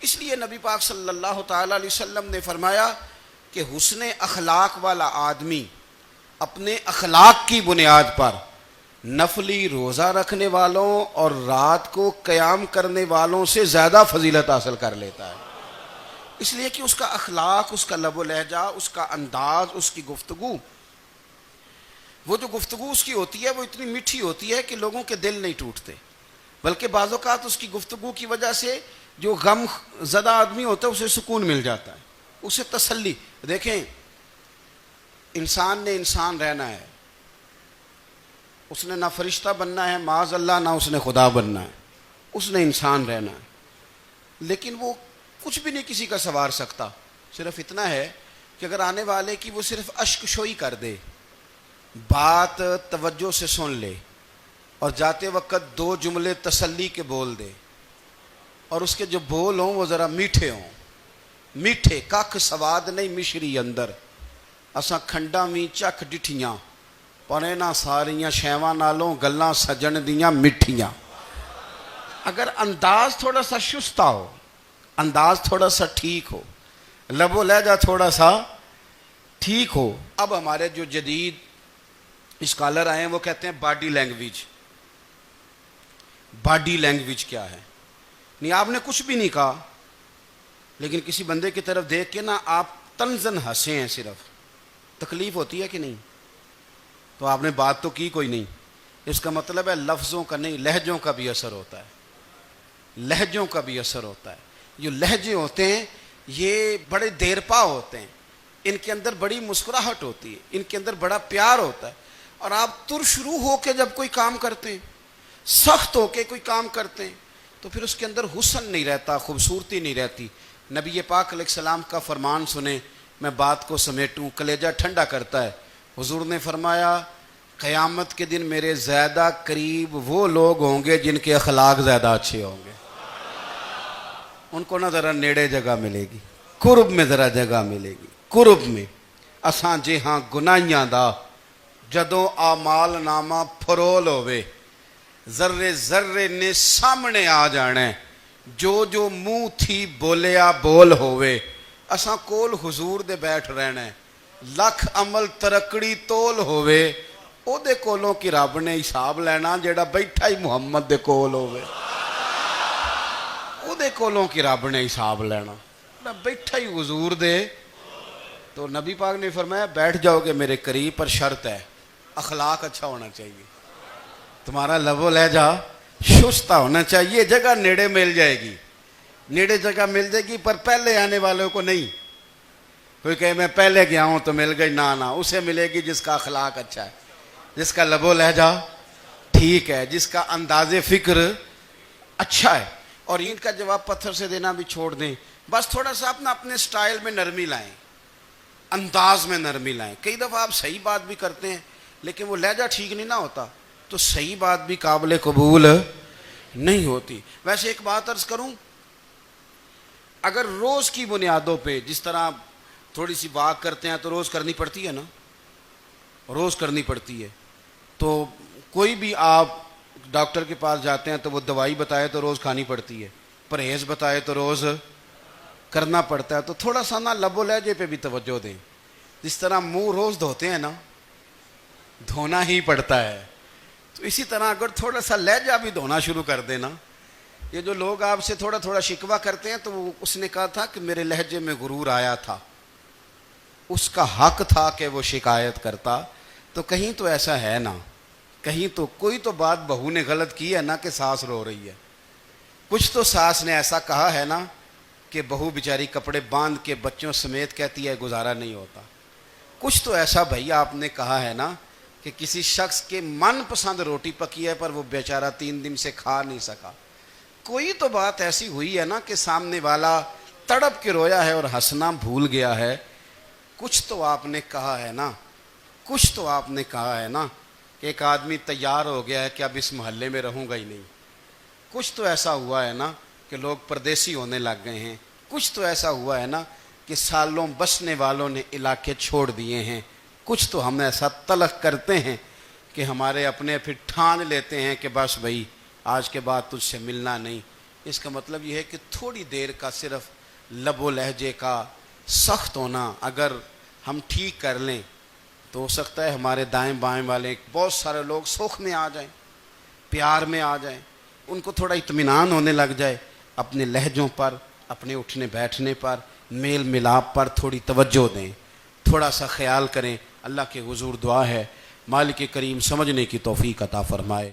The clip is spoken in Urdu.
اس لیے نبی پاک صلی اللہ تعالیٰ علیہ وسلم نے فرمایا کہ حسن اخلاق والا آدمی اپنے اخلاق کی بنیاد پر نفلی روزہ رکھنے والوں اور رات کو قیام کرنے والوں سے زیادہ فضیلت حاصل کر لیتا ہے، اس لیے کہ اس کا اخلاق، اس کا لب و لہجہ، اس کا انداز، اس کی گفتگو، وہ جو گفتگو اس کی ہوتی ہے وہ اتنی میٹھی ہوتی ہے کہ لوگوں کے دل نہیں ٹوٹتے، بلکہ بعض اوقات اس کی گفتگو کی وجہ سے جو غم زدہ آدمی ہوتا ہے اسے سکون مل جاتا ہے، اسے تسلی۔ دیکھیں، انسان نے انسان رہنا ہے، اس نے نہ فرشتہ بننا ہے معاذ اللہ، نہ اس نے خدا بننا ہے، اس نے انسان رہنا ہے، لیکن وہ کچھ بھی نہیں کسی کا سنوار سکتا، صرف اتنا ہے کہ اگر آنے والے کی وہ صرف اشک شوئی کر دے، بات توجہ سے سن لے اور جاتے وقت دو جملے تسلی کے بول دے، اور اس کے جو بول ہوں وہ ذرا میٹھے ہوں، میٹھے ککھ سواد نہیں مشری اندر، اساں کھنڈا می چکھ ڈٹھیاں پر انہاں ساریاں شیواں نالوں گلاں سجن دیاں مٹھیاں۔ اگر انداز تھوڑا سا شستہ ہو، انداز تھوڑا سا ٹھیک ہو، لب و لہجہ تھوڑا سا ٹھیک ہو۔ اب ہمارے جو جدید اسکالر آئے ہیں وہ کہتے ہیں باڈی لینگویج۔ باڈی لینگویج کیا ہے؟ نہیں، آپ نے کچھ بھی نہیں کہا، لیکن کسی بندے کی طرف دیکھ کے نا آپ طنزاً ہنسے ہیں، صرف تکلیف ہوتی ہے کہ نہیں؟ تو آپ نے بات تو کی کوئی نہیں، اس کا مطلب ہے لفظوں کا نہیں، لہجوں کا بھی اثر ہوتا ہے، لہجوں کا بھی اثر ہوتا ہے۔ جو لہجے ہوتے ہیں یہ بڑے دیر پا ہوتے ہیں، ان کے اندر بڑی مسکراہٹ ہوتی ہے، ان کے اندر بڑا پیار ہوتا ہے، اور آپ ترشروح ہو کے جب کوئی کام کرتے ہیں، سخت ہو کے کوئی کام کرتے ہیں، تو پھر اس کے اندر حسن نہیں رہتا، خوبصورتی نہیں رہتی۔ نبی پاک علیہ السلام کا فرمان سنیں، میں بات کو سمیٹوں، کلیجہ ٹھنڈا کرتا ہے۔ حضور نے فرمایا قیامت کے دن میرے زیادہ قریب وہ لوگ ہوں گے جن کے اخلاق زیادہ اچھے ہوں گے، ان کو نہ ذرا نیڑے جگہ ملے گی، قرب میں ذرا جگہ ملے گی، قرب میں۔ اساں جے ہاں گناہیاں دا جدوں اعمال نامہ پھرول ہوئے، ذرے ذرے نے سامنے آ جانے، جو جو منہ تھی بولیا بول ہوئے، اساں کول حضور دے بیٹھ رہنے، لکھ عمل ترکڑی تول ہوئے، او دے کولوں کی رب نے حساب لینا جیڑا بیٹھا ہی محمد دے کول ہوئے، او دے کولوں کی رب نے حساب لینا، بیٹھا ہی حضور دے۔ تو نبی پاک نے فرمایا بیٹھ جاؤ گے میرے قریب، پر شرط ہے اخلاق اچھا ہونا چاہیے، تمہارا لب و لہجہ شستہ ہونا چاہیے، جگہ نیڑے مل جائے گی، نیڑے جگہ مل جائے گی، پر پہلے آنے والوں کو نہیں۔ کوئی کہے میں پہلے گیا ہوں تو مل گئی، نہ اسے ملے گی جس کا اخلاق اچھا ہے، جس کا لب و لہجہ ٹھیک ہے، جس کا انداز فکر اچھا ہے۔ اور اینٹ کا جواب پتھر سے دینا بھی چھوڑ دیں، بس تھوڑا سا اپنے سٹائل میں نرمی لائیں، انداز میں نرمی لائیں۔ کئی دفعہ آپ صحیح بات بھی کرتے ہیں لیکن وہ لہجہ ٹھیک نہیں نہ ہوتا، تو صحیح بات بھی قابل قبول نہیں ہوتی۔ ویسے ایک بات عرض کروں، اگر روز کی بنیادوں پہ جس طرح تھوڑی سی واک کرتے ہیں تو روز کرنی پڑتی ہے نا، روز کرنی پڑتی ہے، تو کوئی بھی آپ ڈاکٹر کے پاس جاتے ہیں تو وہ دوائی بتائے تو روز کھانی پڑتی ہے، پرہیز بتائے تو روز کرنا پڑتا ہے، تو تھوڑا سا نا لب و لہجے پہ بھی توجہ دیں۔ جس طرح منہ روز دھوتے ہیں نا، دھونا ہی پڑتا ہے، تو اسی طرح اگر تھوڑا سا لہجہ بھی دھونا شروع کر دینا۔ یہ جو لوگ آپ سے تھوڑا تھوڑا شکوہ کرتے ہیں، تو اس نے کہا تھا کہ میرے لہجے میں غرور آیا تھا، اس کا حق تھا کہ وہ شکایت کرتا، تو کہیں تو ایسا ہے نا، کہیں تو کوئی تو بات بہو نے غلط کی ہے نا کہ ساس رو رہی ہے، کچھ تو ساس نے ایسا کہا ہے نا کہ بہو بیچاری کپڑے باندھ کے بچوں سمیت کہتی ہے گزارا نہیں ہوتا، کچھ تو ایسا بھائی آپ نے کہا ہے نا کہ کسی شخص کے من پسند روٹی پکی ہے پر وہ بیچارہ 3 دن سے کھا نہیں سکا، کوئی تو بات ایسی ہوئی ہے نا کہ سامنے والا تڑپ کے رویا ہے اور ہنسنا بھول گیا ہے، کچھ تو آپ نے کہا ہے نا، کچھ تو آپ نے کہا ہے نا کہ ایک آدمی تیار ہو گیا ہے کہ اب اس محلے میں رہوں گا ہی نہیں، کچھ تو ایسا ہوا ہے نا کہ لوگ پردیسی ہونے لگ گئے ہیں، کچھ تو ایسا ہوا ہے نا کہ سالوں بسنے والوں نے علاقے چھوڑ دیے ہیں، کچھ تو ہم ایسا تلخ کرتے ہیں کہ ہمارے اپنے پھر ٹھان لیتے ہیں کہ بس بھائی آج کے بعد تجھ سے ملنا نہیں، اس کا مطلب یہ ہے کہ تھوڑی دیر کا صرف لب و لہجے کا سخت ہونا اگر ہم ٹھیک کر لیں تو ہو سکتا ہے ہمارے دائیں بائیں والے بہت سارے لوگ سوکھ میں آ جائیں، پیار میں آ جائیں، ان کو تھوڑا اطمینان ہونے لگ جائے، اپنے لہجوں پر، اپنے اٹھنے بیٹھنے پر، میل ملاپ پر تھوڑی توجہ دیں، تھوڑا سا خیال کریں۔ اللہ کے حضور دعا ہے مالک کریم سمجھنے کی توفیق عطا فرمائے۔